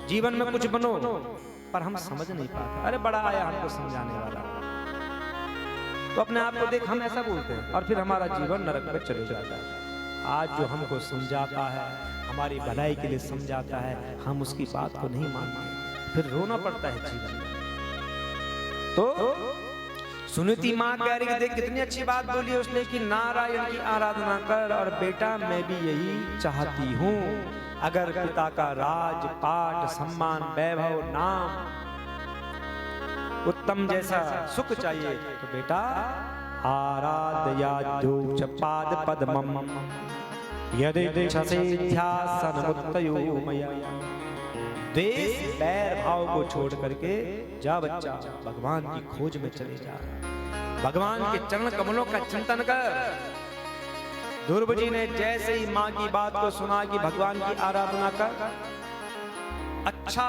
जीवन में कुछ बनो, पर हम समझ नहीं पाते। अरे बड़ा आया हमको समझाने वाला, तो अपने आप को देख, हम ऐसा बोलते हैं और फिर हमारा जीवन नरक में चले जाता है। आज जो हमको समझाता है, हमारी भलाई के लिए समझाता है, हम उसकी बात को नहीं मानते, फिर रोना पड़ता है जीवन में। तो सुनीति माँ कह रही है, देख कितनी अच्छी बात बोली है उसने कि नारायण की आराधना कर। और बेटा मैं भी यही चाहती हूँ, अगर पिता का राज पाट सम्मान वैभव नाम उत्तम जैसा सुख चाहिए तो बेटा आराधयाद्योच पाद पद्मम यदि छसे ध्यासनमुत्तयो मया। देश बैर भाव को छोड़ करके जा बच्चा, भगवान की खोज में चले जा, भगवान के चरण कमलों का चिंतन कर। ध्रुव जी ने जैसे ही माँ की बात को सुना कि भगवान की आराधना कर, अच्छा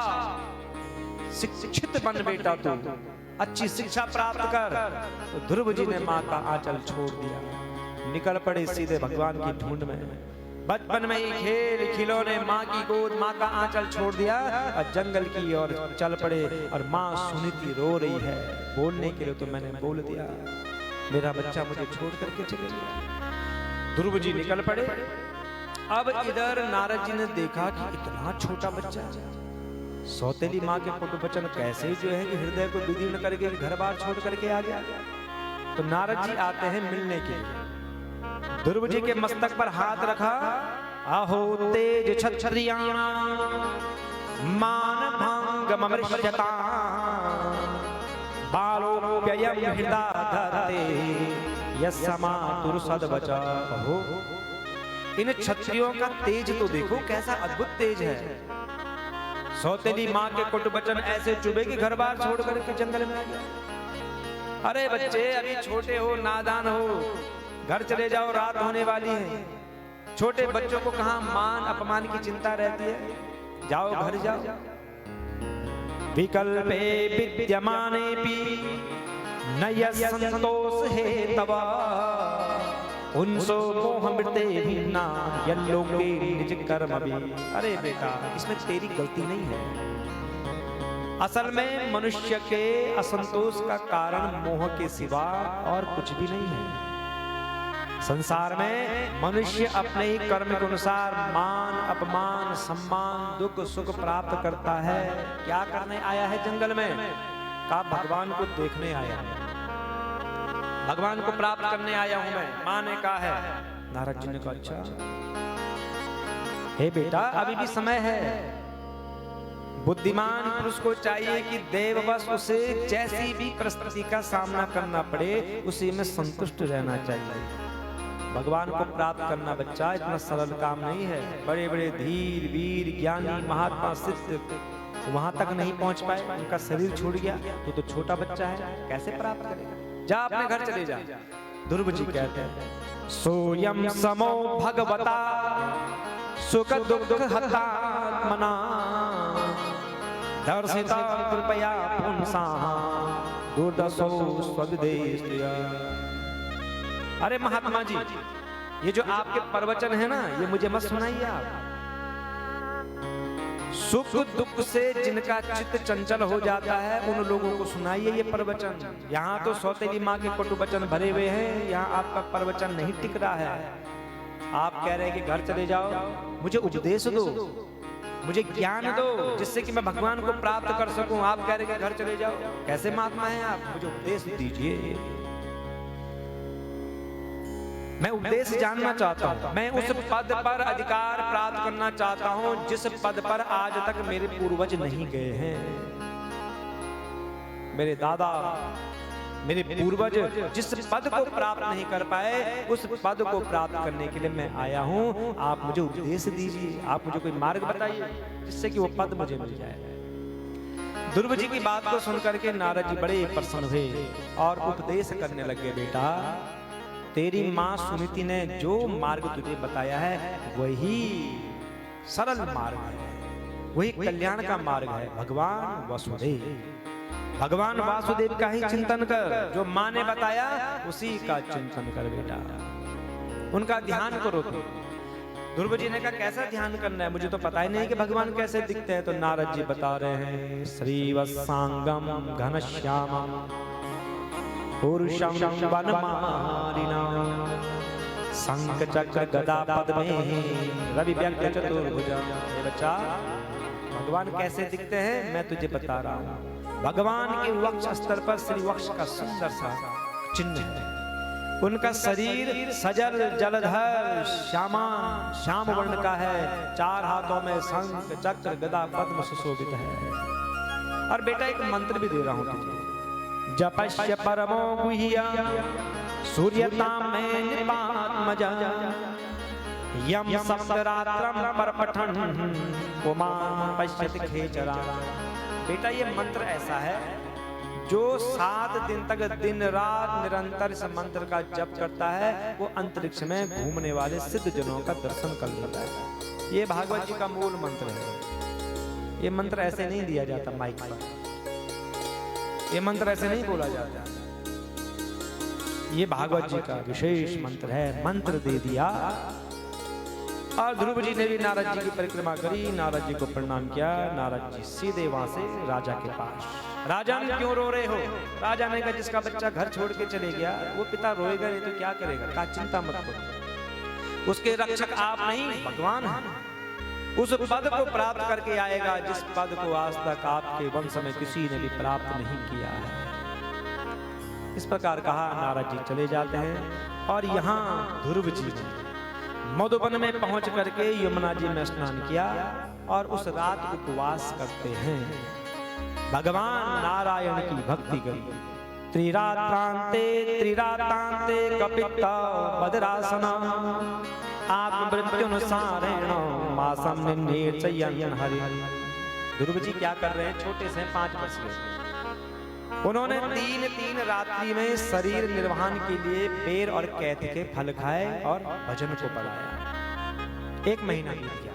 शिक्षित बन बेटा तू, अच्छी शिक्षा प्राप्त कर। तो ध्रुव जी ने माँ का आंचल छोड़ दिया, निकल पड़े सीधे भगवान की ढूंढ में। बचपन में ही खेल खिलौने, माँ की गोद, माँ का आंचल छोड़ दिया और जंगल की ओर चल पड़े। और माँ सुनीति रो रही है, बोलने के लिए तो मैंने बोल दिया, मेरा बच्चा मुझे छोड़ करके चले गया। ध्रुव जी निकल पड़े। अब इधर नारद जी ने देखा कि इतना छोटा बच्चा, सौतेली माँ के पुत्र बचन कैसे जो है कि हृदय को विदीर्ण करके घर बार छोड़ करके आ गया। तो नारद जी आते हैं मिलने के लिए। ध्रुव जी के मस्तक पर हाथ रखा, आहो तेज क्षत्रियाणां मान भंग ममृष्यता बालो व्ययम हृदा धरते यस्मातुर सद्वचा। हो इन क्षत्रियों का तेज तो देखो, कैसा अद्भुत तेज है। सौतेली माँ के कुट बचन ऐसे चुभे कि घर बार छोड़ करके जंगल में आ गया। अरे बच्चे अभी छोटे हो, नादान हो, घर चले जाओ, रात होने वाली है। छोटे बच्चों को कहां मान अपमान की चिंता रहती है, जाओ घर जाओ। विकल्पे विद्यमानेपि नय संतोष है तवा उनसो मोहमृते भिन्ना यल्लोके निज कर्म भी। अरे बेटा इसमें तेरी गलती नहीं है। असल में मनुष्य के असंतोष का कारण मोह के सिवा और कुछ भी नहीं है। संसार में मनुष्य अपने ही कर्म के अनुसार मान अपमान सम्मान दुख सुख प्राप्त करता है। क्या करने आया है जंगल में? कहा भगवान को देखने आया है, भगवान को प्राप्त करने आया हूं मैं। मां ने कहा है। नारद जी ने कहा अच्छा हे बेटा अभी भी समय है। बुद्धिमान पुरुष को चाहिए कि देववश उसे जैसी भी परिस्थिति का सामना करना पड़े उसी में संतुष्ट रहना चाहिए। भगवान को प्राप्त करना बच्चा इतना सरल काम नहीं है। बड़े बड़े धीर वीर ज्ञानी महात्मा सिद्ध वहां तक नहीं पहुंच पाए, उनका शरीर छूट गया। तो छोटा बच्चा है, कैसे प्राप्त करेगा? जा अपने घर चले जा। ध्रुव जी कहते हैं सोयम समो भगवता सुख दुख हता मना दर्शिता कृपया पुंसा दुर्दशो स्वदेश। अरे महात्मा जी ये जो आपके प्रवचन है ना, ये मुझे मत सुनाइए आप। सुख दुख से जिनका चित्त चंचल हो जाता है उन लोगों को सुनाइए ये प्रवचन। यहाँ तो सौतेली माँ के कटु वचन भरे हुए हैं, यहाँ आपका प्रवचन नहीं टिक रहा है। आप कह रहे हैं कि घर चले जाओ, मुझे उपदेश दो, मुझे ज्ञान दो जिससे कि मैं भगवान को प्राप्त कर सकूं। आप कह रहे हैं कि घर चले जाओ, कैसे महात्मा हैं आप? मुझे उपदेश दीजिए, मैं उपदेश जानना चाहता हूं। मैं उस पद पर अधिकार प्राप्त करना चाहता हूं जिस पद पर आज तक मेरे पूर्वज नहीं गए हैं। मेरे दादा मेरे पूर्वज जिस पद को प्राप्त नहीं कर पाए उस पद को प्राप्त करने के लिए मैं आया हूं। आप मुझे उपदेश दीजिए, आप मुझे कोई मार्ग बताइए जिससे कि वो पद मुझे मिल जाए। ध्रुव जी की बात को सुनकर के नारद जी बड़े प्रसन्न हुए और उपदेश करने लगे। बेटा तेरी माँ सुनीति ने जो मार्ग तुझे बताया है वही सरल मार्ग है, वही कल्याण का मार्ग है। भगवान वासुदेव का ही चिंतन कर, जो माँ ने बताया उसी का चिंतन कर बेटा, उनका ध्यान करो। ध्रुव जी ने कहा कैसा ध्यान करना है, मुझे तो पता ही नहीं कि भगवान कैसे दिखते हैं। तो नारद जी बता रहे हैं, श्रीवत्सांगम घनश्यामम पुरुषं वनमालिना शंख चक्र गदा पद्मे रवि व्यक्त चतुर्भुजा। बच्चा, भगवान कैसे दिखते हैं मैं तुझे बता रहा हूँ। भगवान के वक्ष स्तर पर श्री वक्ष का सुंदर सा चिन्ह है। उनका शरीर सजल जलधर श्याम वर्ण का है। 4 हाथों में शंख चक्र गदा पद्म सुशोभित है। और बेटा एक मंत्र भी दे रहा हूं तुझे। जपस्य परमो गुह्यं सूर्यताम में निपात्मजा यम सप्तरात्रम परपठन पुमान पश्यति खेचरा। बेटा ये मंत्र ऐसा है जो 7 दिन तक दिन रात निरंतर इस मंत्र का जप करता है, वो अंतरिक्ष में घूमने वाले सिद्ध जनों का दर्शन कर लेता है। ये भागवत जी का मूल मंत्र है। ये मंत्र ऐसे नहीं दिया जाता माइक पर, ये मंत्र ऐसे नहीं बोला जाता। ये भागवत जी का विशेष मंत्र है। मंत्र दे दिया और ध्रुव जी ने भी नारद जी की परिक्रमा करी, नारद जी को प्रणाम किया। नारद जी सीधे वहां से राजा के पास। राजा ने क्यों रो रहे हो? राजा ने कहा जिसका बच्चा घर छोड़ के चले गया वो पिता रोएगा नहीं तो क्या करेगा। कहा चिंता मत करो, उसके रक्षक आप नहीं भगवान हैं। उस पद को प्राप्त करके आएगा जिस पद को आज तक आपके वंश में किसी ने भी प्राप्त नहीं किया है। इस प्रकार कहा। नारद जी चले जाते हैं और यहाँ ध्रुव जी ने मधुबन में पहुंच करके यमुना जी में स्नान किया और उस रात उपवास करते हैं। भगवान नारायण की भक्ति करी। त्रिरात्रांते कपिता बदरासना आत्मवृत्त्युनुसारेण मासम निर्चयन हरि। ध्रुव जी क्या कर रहे हैं? छोटे से 5 वर्ष के, उन्होंने 3 रात्रि में शरीर निर्वहन के लिए बेर और कैथ के फल खाए और भजन को बढ़ाया। 1 महीना बीत गया।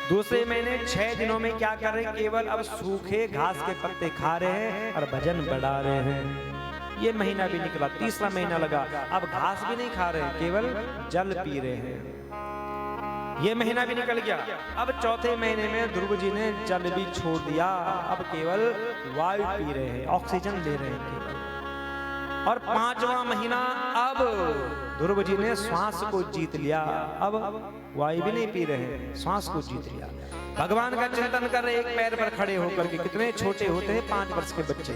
दूसरे महीने 6 दिनों में क्या कर रहे हैं? केवल अब सूखे घास के पत्ते खा रहे हैं और भजन बढ़ा रहे हैं। ये महीना भी निकला। 3रा महीना लगा, अब घास भी नहीं खा रहे हैं, केवल जल पी रहे हैं। ये महीना भी निकल गया। अब 4थे महीने में ध्रुव जी ने जल भी छोड़ दिया, अब केवल वायु पी रहे हैं, ऑक्सीजन ले रहे हैं केवल। और 5वां महीना अब ध्रुव जी ने श्वास को जीत लिया, अब वायु भी नहीं पी रहे हैं, श्वास को जीत लिया। भगवान का चिंतन कर रहे, एक पैर पर खड़े होकर के। कितने छोटे होते हैं 5 वर्ष के बच्चे,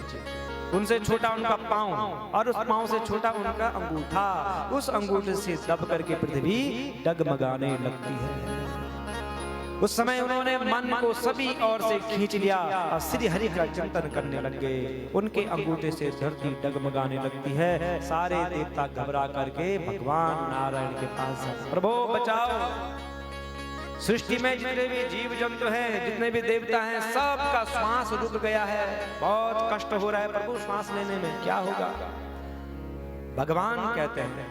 उनसे छोटा उनका पांव और उस पांव से छोटा उनका अंगूठा। उस अंगूठे से दब करके पृथ्वी डगमगाने लगती है। उस समय उन्होंने मन को सभी ओर से खींच लिया और श्री हरि का चिंतन करने लग गए। उनके अंगूठे से धरती डगमगाने लगती है। सारे देवता घबरा करके भगवान नारायण के पास आए। प्रभु बचाओ, सृष्टि में जितने भी जीव जंतु हैं, जितने भी देवता हैं, सबका श्वास रुक गया है, बहुत कष्ट हो रहा है प्रभु श्वास लेने में, क्या होगा? भगवान कहते हैं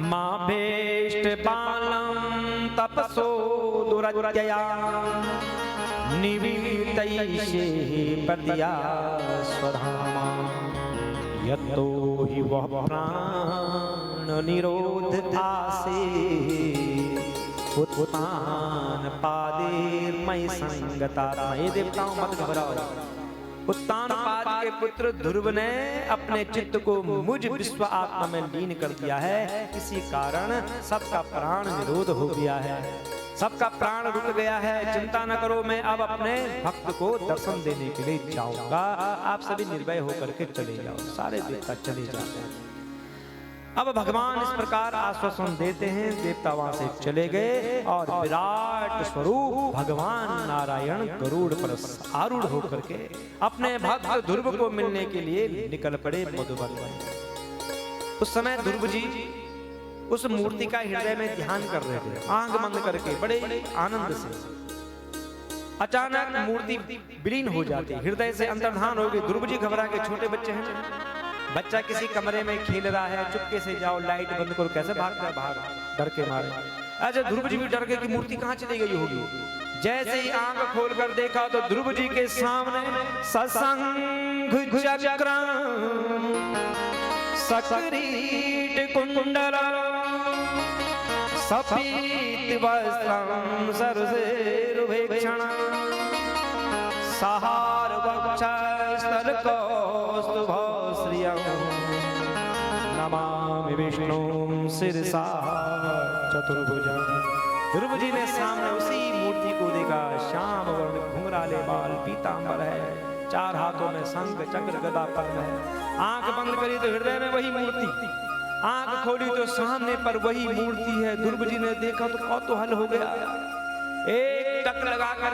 मां भेष्ट बालम तपसो दुरत्यया निवीतैषे पतिया स्वधामा यतो हि वह प्राण निरोध आसे उत्तान पादेर मई संगता। ये देवताओं मत घबराओ। उत्तानपाद के पुत्र ध्रुव ने अपने चित्त को मुझ विश्व आत्मा में लीन कर दिया है। इसी कारण सबका प्राण निरोध हो गया है, सबका प्राण रुक गया है। चिंता न करो, मैं अब अपने भक्त को दर्शन देने के लिए जाऊंगा। आप सभी निर्भय होकर के चले जाओ। सारे देवता चले जाते हैं। अब भगवान इस प्रकार आश्वासन देते हैं। देवता वहां से चले गए और विराट स्वरूप भगवान नारायण गरुड़ पर आरूढ़ होकर के अपने भक्त ध्रुव को मिलने के लिए निकल पड़े मधुबन में। उस समय ध्रुव जी उस मूर्ति का हृदय में ध्यान कर रहे थे, आंख बंद करके बड़े आनंद से। अचानक मूर्ति विलीन हो जाती, हृदय से अंतर्धान हो गई। ध्रुव जी घबरा के, छोटे बच्चे हैं, बच्चा किसी कमरे में खेल रहा है, चुपके से जाओ, लाइट बंद करो, कैसे भागता है बाहर डर के मारे। अच्छा, ध्रुव जी भी डर गए कि मूर्ति कहाँ चली गई होगी। जैसे ही आंख खोलकर देखा तो ध्रुव जी के सामने सशंख चक्र सकिरीट कुंडल सपीत वस्त्रं सरसेरुभेक्षण सहार वक्षस्थल कौस्तुभश्रियं नमामि विष्णुं शिरसा चतुर्भुजं। ध्रुव जी ने सामने उसी मूर्ति को देखा। श्याम वर्ण घुंघराले बाल, पीतांबर है, चार हाथों में शंख चक्र गदा पद्म है। आंख बंद करी तो हृदय में वही मूर्ति, आंख खोली तो सामने पर वही मूर्ति है। ध्रुव जी ने देखा तो कौतूहल हो गया। एक टक लगाकर